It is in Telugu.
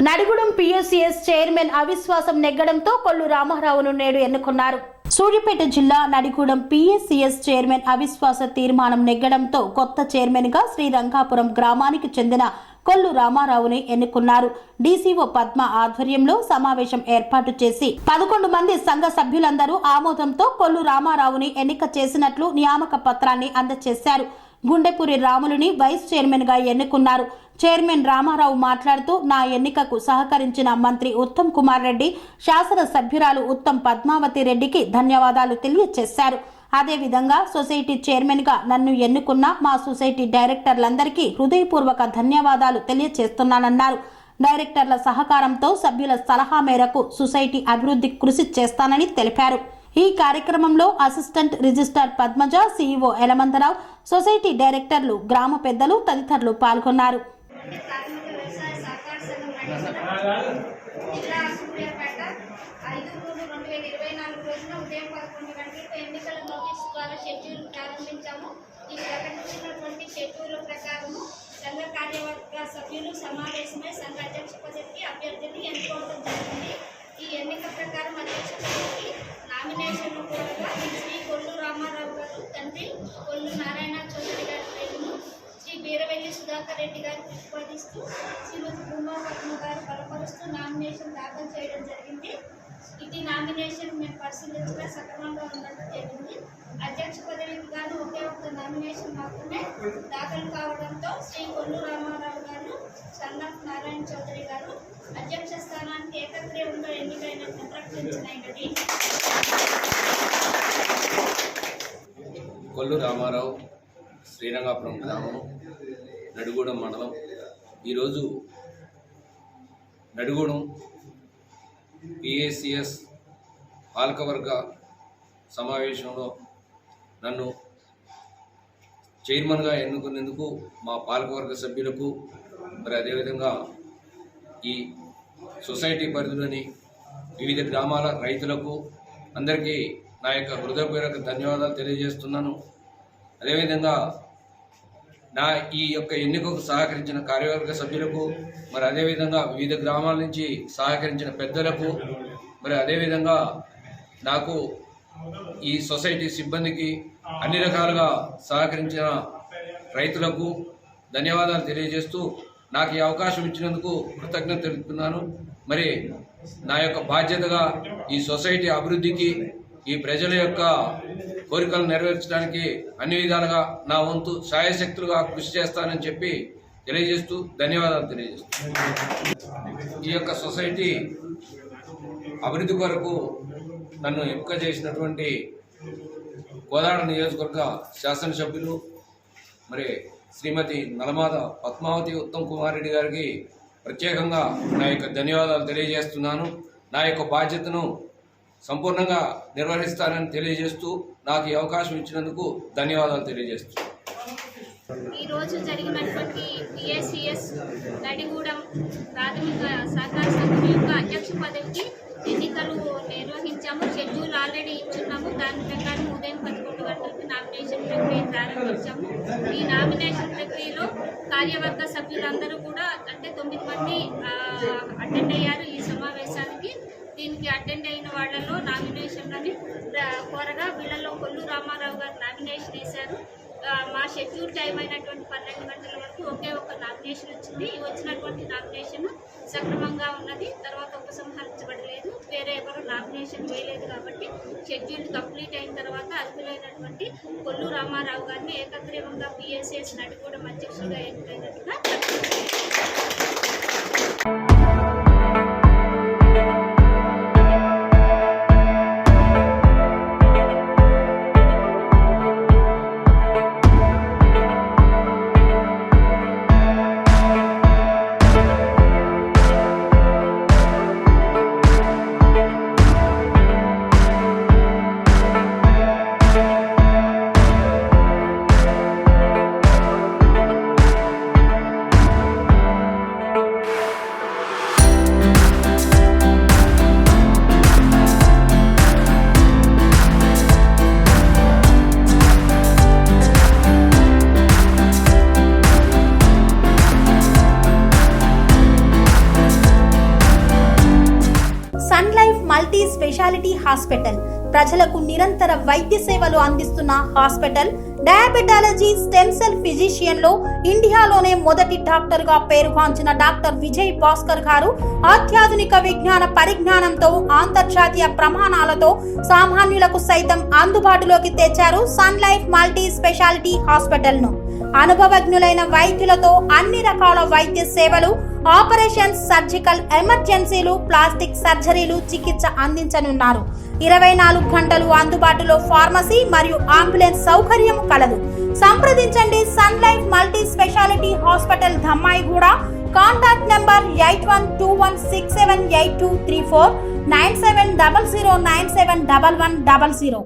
నడిగూడెం పిఎస్సిఎస్ చైర్మన్ అవిశ్వాసం నెగ్గడంతో కొల్లు రామారావును నేడు ఎన్నుకున్నారు. సూర్యాపేట జిల్లా నడిగూడెం పిఎస్సిఎస్ చైర్మన్ అవిశ్వాస తీర్మానం నెగ్గడంతో కొత్త చైర్మన్ గా శ్రీరంగాపురం గ్రామానికి చెందిన కొల్లు రామారావుని ఎన్నుకున్నారు. డీసీఓ పద్మ ఆధ్వర్యంలో సమావేశం ఏర్పాటు చేసి 11 మంది సంఘ సభ్యులందరూ ఆమోదంతో కొల్లు రామారావుని ఎన్నిక చేసినట్లు నియామక పత్రాన్ని అందజేశారు. గుండెపూరి రాములుని వైస్ చైర్మన్ గా ఎన్నుకున్నారు. చైర్మన్ రామారావు మాట్లాడుతూ, నా ఎన్నికకు సహకరించిన మంత్రి ఉత్తమ్ కుమార్ రెడ్డి, శాసన సభ్యురాలు ఉత్తమ్ పద్మావతి రెడ్డికి ధన్యవాదాలు తెలియజేశారు. అదేవిధంగా సొసైటీ చైర్మన్ గా నన్ను ఎన్నుకున్న మా సొసైటీ డైరెక్టర్లందరికీ హృదయపూర్వక ధన్యవాదాలు తెలియజేస్తున్నానన్నారు. డైరెక్టర్ల సహకారంతో సభ్యుల సలహా మేరకు సొసైటీ అభివృద్ధికి కృషి చేస్తానని తెలిపారు. ఈ కార్యక్రమంలో assistant registrar Padmaja, CEO Elamantharao, society డైరెక్టర్లు, గ్రామ పెద్దలు తదితరులు పాల్గొన్నారు. సంఘ కార్యవర్గ సభ్యులు సమావేశమై సంఘ అధ్యక్ష పదవికి అభ్యర్థిని ఎన్నుకోవడం జరిగింది. ఈ ఎన్నిక ప్రకారం అధ్యక్ష పదవికి నామినేషన్ కూడా శ్రీ కొల్లు రామారావు గారు తండ్రి కొల్లు నారాయణ చౌదరి గారి పేరును శ్రీ వీరవెల్లి సుధాకర్ రెడ్డి గారు ప్రతిపాదిస్తూ శ్రీమతి భూమా పద్మ గారు బలపరుస్తూ నామినేషన్ దాఖలు చేయడం జరిగింది. ఇది నామినేషన్ మేము పరిశీలించగా సక్రమంగా ఉన్నట్టు జరిగింది. అధ్యక్ష పదవికి గాను ఒకే ఒక్క నామినేషన్ మాత్రమే దాఖలు కావడంతో శ్రీ కొల్లు రామారావు గారు, సన్నాఫ్ నారాయణ చౌదరి గారు అధ్యక్ష స్థానానికి ఏకగ్రీవంగా ఎన్నికైనట్లు ప్రకటించినది. కొల్లు రామారావు, శ్రీరంగాపురం గ్రామం, నడిగూడెం మండలం. ఈరోజు నడిగూడెం పిఎస్సిఎస్ పాలకవర్గ సమావేశంలో నన్ను చైర్మన్గా ఎన్నుకునేందుకు మా పాలకవర్గ సభ్యులకు, మరి అదేవిధంగా ఈ సొసైటీ పరిధిలోని వివిధ గ్రామాల రైతులకు అందరికీ నా యొక్క హృదయపూర్వక ధన్యవాదాలు తెలియజేస్తున్నాను. అదేవిధంగా నా ఈ యొక్క ఎన్నికకు సహకరించిన కార్యవర్గ సభ్యులకు, మరి అదేవిధంగా వివిధ గ్రామాల నుంచి సహకరించిన పెద్దలకు, మరి అదేవిధంగా నాకు ఈ సొసైటీ సిబ్బందికి అన్ని రకాలుగా సహకరించిన రైతులకు ధన్యవాదాలు తెలియజేస్తూ నాకు ఈ అవకాశం ఇచ్చినందుకు కృతజ్ఞత తెలుపుతున్నాను. మరి నా యొక్క బాధ్యతగా ఈ సొసైటీ అభివృద్ధికి, ఈ ప్రజల యొక్క కోరికలు నెరవేర్చడానికి అన్ని విధాలుగా నా వంతు శాయశక్తులుగా కృషి చేస్తానని చెప్పి తెలియజేస్తూ ధన్యవాదాలు తెలియజేస్తూ, ఈ యొక్క సొసైటీ అభివృద్ధి కొరకు నన్ను ఎంపిక చేసినటువంటి కోదాడ నియోజకవర్గ శాసనసభ్యులు, మరి శ్రీమతి నలమాద పద్మావతి ఉత్తమ్ కుమార్ రెడ్డి గారికి ప్రత్యేకంగా నా యొక్క ధన్యవాదాలు తెలియజేస్తున్నాను. నా యొక్క బాధ్యతను సంపూర్ణంగా నిర్వహిస్తానని తెలియజేస్తూ నాకు ఈ అవకాశం ఇచ్చినందుకు ధన్యవాదాలు తెలియజేస్తూ, ఈరోజు జరిగినటువంటి పిఎస్సిఎస్ నడిగూడెం ప్రాథమిక సహకార సంఘం యొక్క అధ్యక్ష పదవికి ఎన్నికలు నిర్వహించాము. Schedule already ఇచ్చున్నాము. దాని ప్రకారం ఉదయం 11 గంటలకు నామినేషన్ ప్రక్రియ ప్రారంభించాము. ఈ నామినేషన్ ప్రక్రియలో కార్యవర్గ సభ్యులందరూ కూడా, అంటే 9 మంది అటెండ్ అయ్యారు ఈ సమావేశానికి. దీనికి అటెండ్ అయిన వాళ్ళలో నామినేషన్లని కోరగా వీళ్ళలో కొల్లు రామారావు గారు నామినేషన్ వేశారు. మా షెడ్యూల్ టైం అయినటువంటి 12 గంటల వరకు ఒకే ఒక్క నామినేషన్ వచ్చింది. వచ్చినటువంటి నామినేషన్ సక్రమంగా ఉన్నది. తర్వాత ఉపసంహరించబడలేదు, వేరే ఎవరు నామినేషన్ వేయలేదు. కాబట్టి షెడ్యూల్ కంప్లీట్ అయిన తర్వాత అర్హులైనటువంటి కొల్లు రామారావు గారిని ఏకగ్రీవంగా పిఎస్సిఎస్ నడిగూడెం అధ్యక్షుడిగా ఎన్నికైనట్టుగా స్పెషాలిటీ హాస్పిటల్ ప్రజలకు నిరంతర వైద్య సేవలు అందిస్తున్న hospital. Diabetology stem cell physician లో ఇండియాలోనే మొదటి డాక్టర్ గా పేరుగాంచిన డాక్టర్ విజయ్ భాస్కర్ గారు అత్యాధునిక విజ్ఞాన పరిజ్ఞానంతో అంతర్జాతీయ ప్రమాణాలతో సామాన్యులకు సైతం అందుబాటులోకి తెచ్చారు Sun Life multi speciality hospital ను. అనుభవజ్ఞులైన వైద్యులతో అన్ని రకాల వైద్య సేవలు, ఆపరేషన్స్, సర్జికల్ ఎమర్జెన్సీలు, ప్లాస్టిక్ సర్జరీలు, చికిత్స అందించనున్నారు. 24 గంటలు అందుబాటులో ఫార్మసీ మరియు అంబులెన్స్ సౌకర్యం కలదు. సంప్రదించండి Sun Life multi speciality hospital, Dammaiguda. Contact number 8121678234 9700971100.